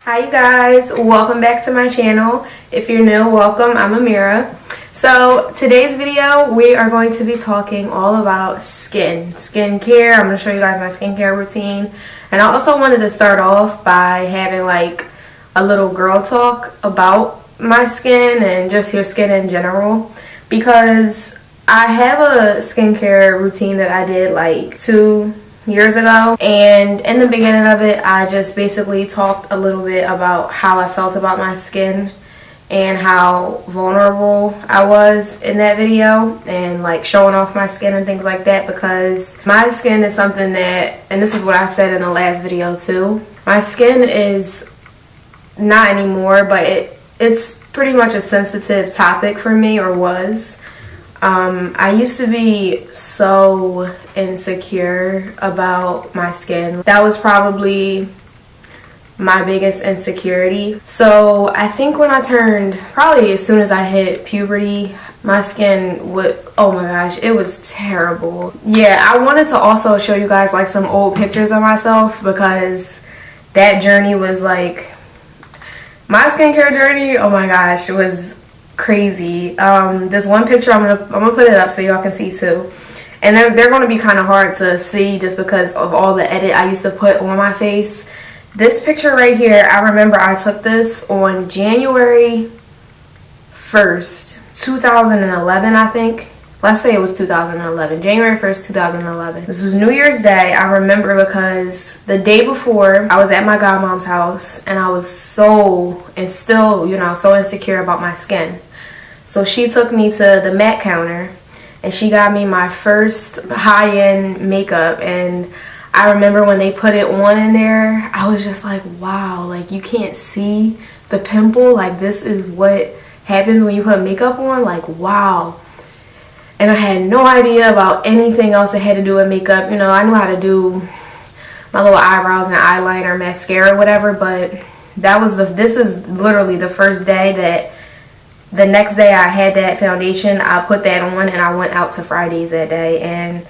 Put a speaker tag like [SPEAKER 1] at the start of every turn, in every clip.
[SPEAKER 1] Hi you guys, welcome back to my channel. If you're new, welcome. I'm Amirah. So today's video we are going to be talking all about skincare. I'm going to show you guys my skincare routine, and I also wanted to start off by having like a little girl talk about my skin and just your skin in general, because I have a skincare routine that I did like 2 years ago, and in the beginning of it I just basically talked a little bit about how I felt about my skin and how vulnerable I was in that video, and like showing off my skin and things like that, because my skin is something that, and this is what I said in the last video too, my skin is not anymore, but it's pretty much a sensitive topic for me, or was. I used to be so insecure about my skin. That was probably my biggest insecurity. So I think when I turned, probably as soon as I hit puberty, my skin would, oh my gosh, it was terrible. Yeah, I wanted to also show you guys like some old pictures of myself, because that journey was like, my skincare journey, oh my gosh, it was crazy. This one picture, I'm gonna put it up so y'all can see too, and they're gonna be kind of hard to see just because of all the edit I used to put on my face. This picture right here, I remember I took this on January 1st 2011, I think. Let's say it was 2011, January 1st 2011. This was New Year's Day. I remember because the day before I was at my godmom's house, and I was so, and still, you know, so insecure about my skin. So she took me to the MAC counter and she got me my first high-end makeup, and I remember when they put it on in there, I was just like, wow, like you can't see the pimple, like this is what happens when you put makeup on, like wow. And I had no idea about anything else that had to do with makeup. You know, I knew how to do my little eyebrows and eyeliner, mascara, whatever, but this is literally the first day that, the next day I had that foundation, I put that on and I went out to Fridays that day, and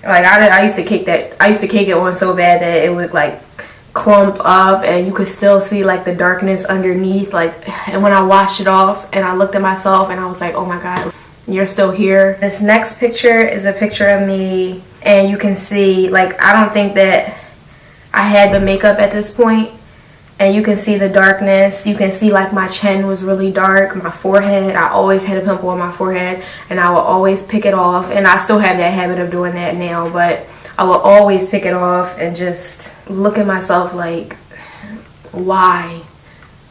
[SPEAKER 1] like I used to cake it on so bad that it would like clump up and you could still see like the darkness underneath, like, and when I washed it off and I looked at myself and I was like, oh my god, you're still here. This next picture is a picture of me, and you can see, like, I don't think that I had the makeup at this point, and you can see the darkness. You can see like my chin was really dark, my forehead, I always had a pimple on my forehead, and I will always pick it off, and I still have that habit of doing that now, but I will always pick it off and just look at myself like, why?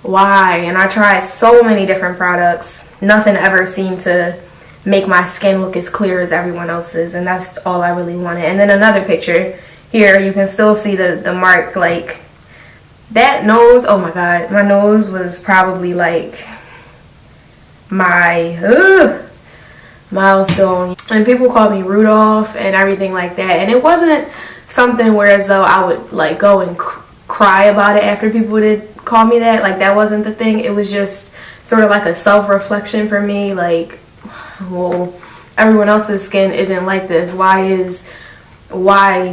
[SPEAKER 1] And I tried so many different products. Nothing ever seemed to make my skin look as clear as everyone else's, and that's all I really wanted. And then another picture here, you can still see the mark, like that nose, oh my god, my nose was probably like my milestone, and people called me Rudolph and everything like that, and it wasn't something where as though I would like go and cry about it after people did call me that. Like that wasn't the thing. It was just sort of like a self-reflection for me, like, well, everyone else's skin isn't like this. Why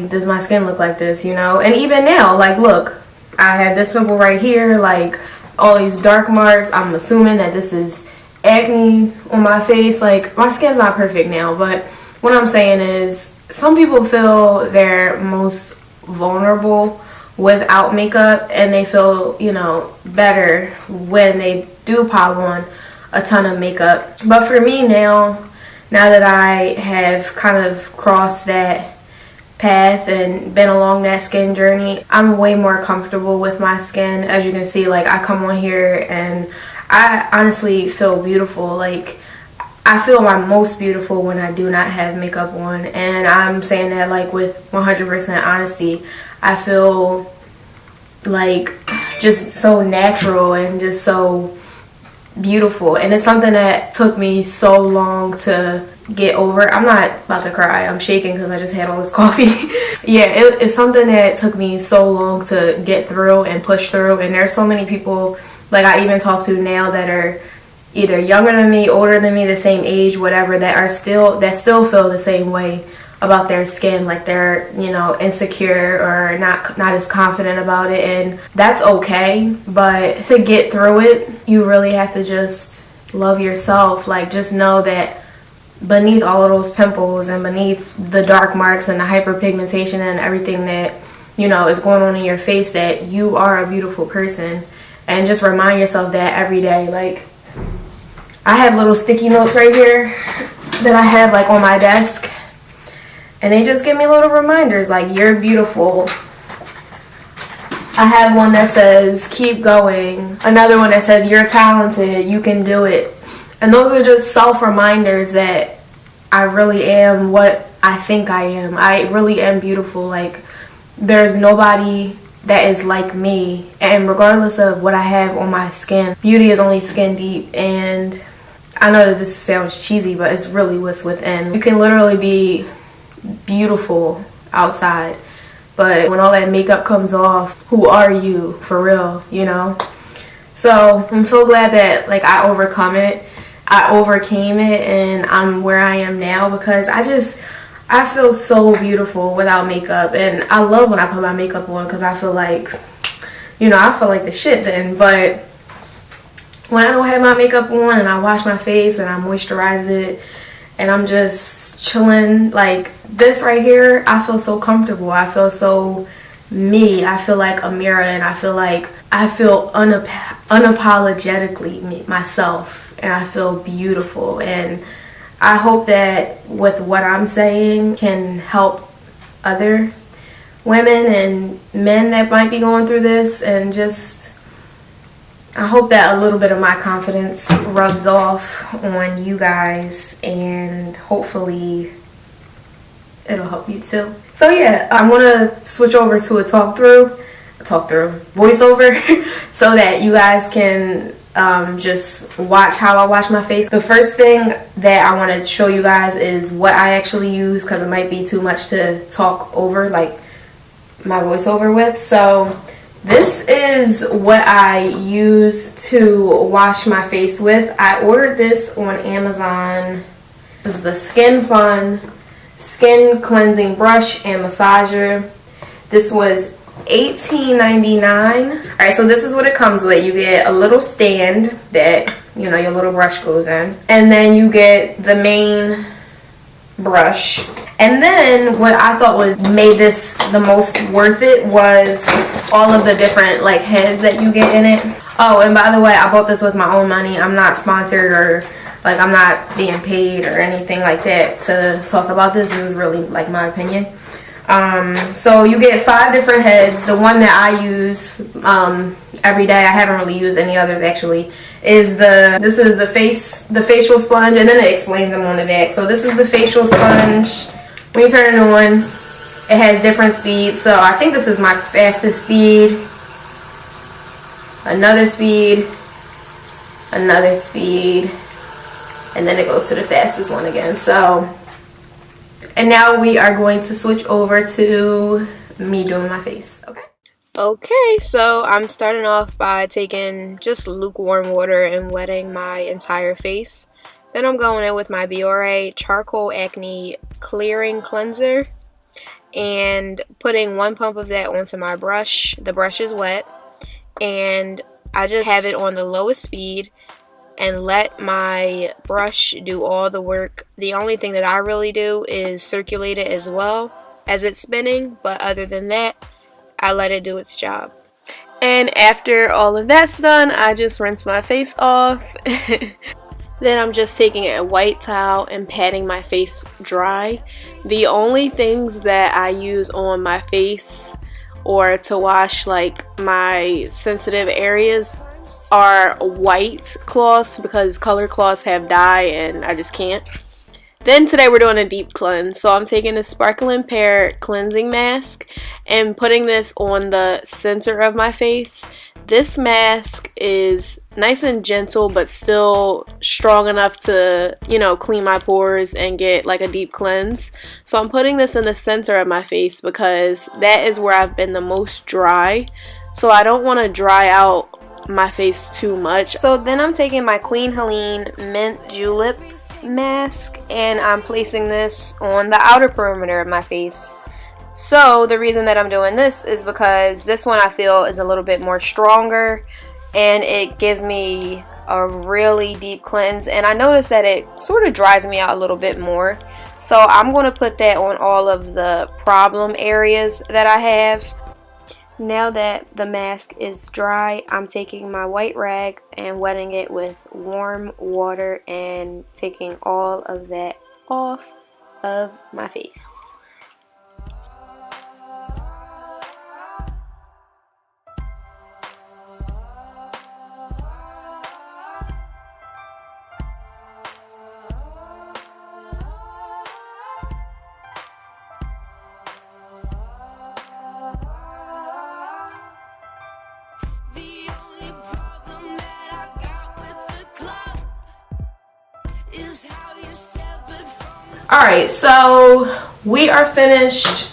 [SPEAKER 1] does my skin look like this, you know? And even now, like, look, I have this pimple right here, like all these dark marks. I'm assuming that this is acne on my face. Like, my skin's not perfect now, but what I'm saying is some people feel they're most vulnerable without makeup, and they feel, you know, better when they do pile on a ton of makeup. But for me now that I have kind of crossed that path and been along that skin journey, I'm way more comfortable with my skin. As you can see, like I come on here and I honestly feel beautiful. Like I feel my most beautiful when I do not have makeup on, and I'm saying that like with 100% honesty. I feel like just so natural and just so beautiful, and it's something that took me so long to get over. I'm not about to cry, I'm shaking because I just had all this coffee. Yeah, it's something that took me so long to get through and push through, and there's so many people like I even talk to now that are either younger than me, older than me, the same age, whatever, that still feel the same way about their skin, like they're, you know, insecure or not as confident about it, and that's okay. But to get through it, you really have to just love yourself. Like, just know that beneath all of those pimples and beneath the dark marks and the hyperpigmentation and everything that, you know, is going on in your face, that you are a beautiful person. And just remind yourself that every day. Like, I have little sticky notes right here that I have like on my desk, and they just give me little reminders like, you're beautiful. I have one that says keep going, another one that says you're talented, you can do it. And those are just self-reminders that I really am what I think I am. I really am beautiful. Like, there's nobody that is like me, and regardless of what I have on my skin, beauty is only skin deep. And I know that this sounds cheesy, but it's really what's within. You can literally be beautiful outside, but when all that makeup comes off, who are you for real, you know? So I'm so glad that like I overcame it, and I'm where I am now, because I feel so beautiful without makeup. And I love when I put my makeup on, because I feel like, you know, I feel like the shit then. But when I don't have my makeup on and I wash my face and I moisturize it and I'm just chilling like this right here, I feel so comfortable. I feel so me. I feel like Amirah, and I feel unapologetically myself, and I feel beautiful. And I hope that with what I'm saying can help other women and men that might be going through this, and just I hope that a little bit of my confidence rubs off on you guys, and hopefully it'll help you too. So yeah, I want to switch over to a talk through voiceover so that you guys can just watch how I wash my face. The first thing that I want to show you guys is what I actually use, because it might be too much to talk over like my voiceover with. So this is what I use to wash my face with. I ordered this on Amazon. This is the Skin Fun Skin Cleansing Brush and Massager. This was $18.99. Alright, so this is what it comes with. You get a little stand that, you know, your little brush goes in, and then you get the main brush. And then what I thought made this the most worth it was all of the different like heads that you get in it. Oh, and by the way, I bought this with my own money. I'm not sponsored, or like I'm not being paid or anything like that to talk about this. This is really like my opinion. So you get 5 different heads. The one that I use every day, I haven't really used any others actually, is this is the facial sponge, and then it explains them on the back. So this is the facial sponge. When you turn it on, it has different speeds. So I think this is my fastest speed. Another speed, another speed, and then it goes to the fastest one again. So, and now we are going to switch over to me doing my face. Okay, so I'm starting off by taking just lukewarm water and wetting my entire face. Then I'm going in with my Biore Charcoal Acne Clearing Cleanser and putting 1 pump of that onto my brush. The brush is wet, and I just have it on the lowest speed and let my brush do all the work. The only thing that I really do is circulate it as well as it's spinning, but other than that, I let it do its job. And after all of that's done, I just rinse my face off. Then I'm just taking a white towel and patting my face dry. The only things that I use on my face or to wash like my sensitive areas are white cloths, because color cloths have dye and I just can't. Then today we're doing a deep cleanse. So I'm taking a Sparkling Pear cleansing mask and putting this on the center of my face. This mask is nice and gentle, but still strong enough to, you know, clean my pores and get like a deep cleanse. So I'm putting this in the center of my face because that is where I've been the most dry. So I don't want to dry out my face too much. So then I'm taking my Queen Helene Mint Julep mask, and I'm placing this on the outer perimeter of my face. So the reason that I'm doing this is because this one I feel is a little bit more stronger, and it gives me a really deep cleanse, and I notice that it sort of dries me out a little bit more. So I'm going to put that on all of the problem areas that I have. Now that the mask is dry, I'm taking my white rag and wetting it with warm water and taking all of that off of my face. Alright, so we are finished.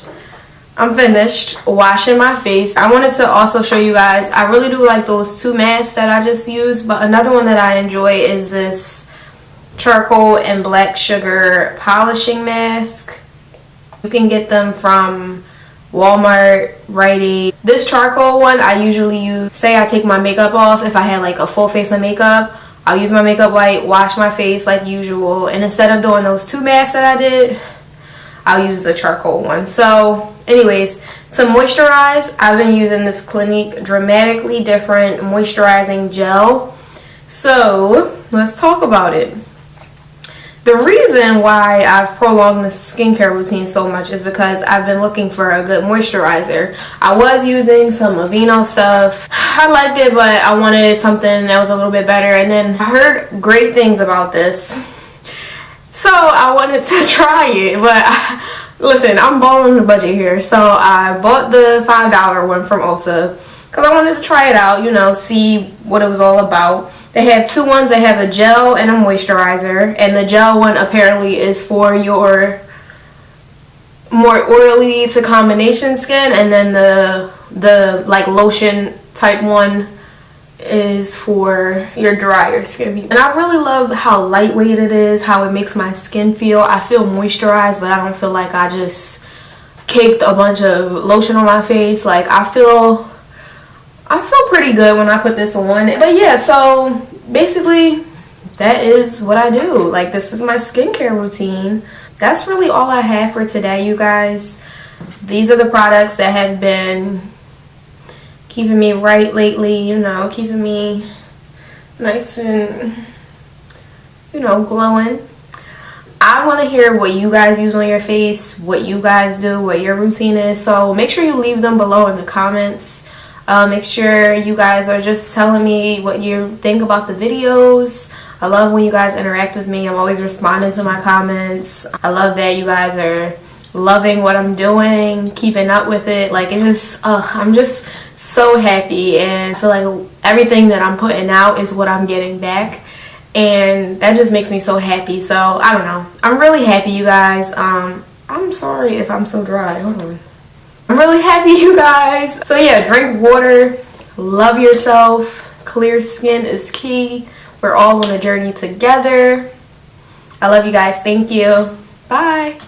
[SPEAKER 1] I'm finished washing my face. I wanted to also show you guys, I really do like those two masks that I just used, but another one that I enjoy is this charcoal and black sugar polishing mask. You can get them from Walmart, Rite Aid. This charcoal one I usually use, say I take my makeup off, if I had like a full face of makeup, I'll use my makeup wipe, wash my face like usual, and instead of doing those two masks that I did, I'll use the charcoal one. So anyways, to moisturize, I've been using this Clinique Dramatically Different Moisturizing Gel. So let's talk about it. The reason why I've prolonged this skincare routine so much is because I've been looking for a good moisturizer. I was using some Aveeno stuff. I liked it, but I wanted something that was a little bit better. And then I heard great things about this, so I wanted to try it. But listen, I'm balling the budget here, so I bought the $5 one from Ulta because I wanted to try it out, you know, see what it was all about. They have two ones. They have a gel and a moisturizer, and the gel one apparently is for your more oily to combination skin, and then the like lotion type one is for your drier skin. And I really love how lightweight it is, how it makes my skin feel. I feel moisturized, but I don't feel like I just caked a bunch of lotion on my face. Like I feel pretty good when I put this on. But yeah, so basically that is what I do. Like, this is my skincare routine. That's really all I have for today, you guys. These are the products that have been keeping me right lately, you know, keeping me nice and, you know, glowing. I want to hear what you guys use on your face, what you guys do, what your routine is. So make sure you leave them below in the comments. Make sure you guys are just telling me what you think about the videos. I love when you guys interact with me. I'm always responding to my comments. I love that you guys are loving what I'm doing, keeping up with it. Like, it's just, I'm just so happy, and I feel like everything that I'm putting out is what I'm getting back, and that just makes me so happy. So I don't know, I'm really happy, you guys. I'm sorry if I'm so dry. Hold on. I'm really happy, you guys. So yeah, drink water, love yourself. Clear skin is key. We're all on a journey together. I love you guys. Thank you. Bye.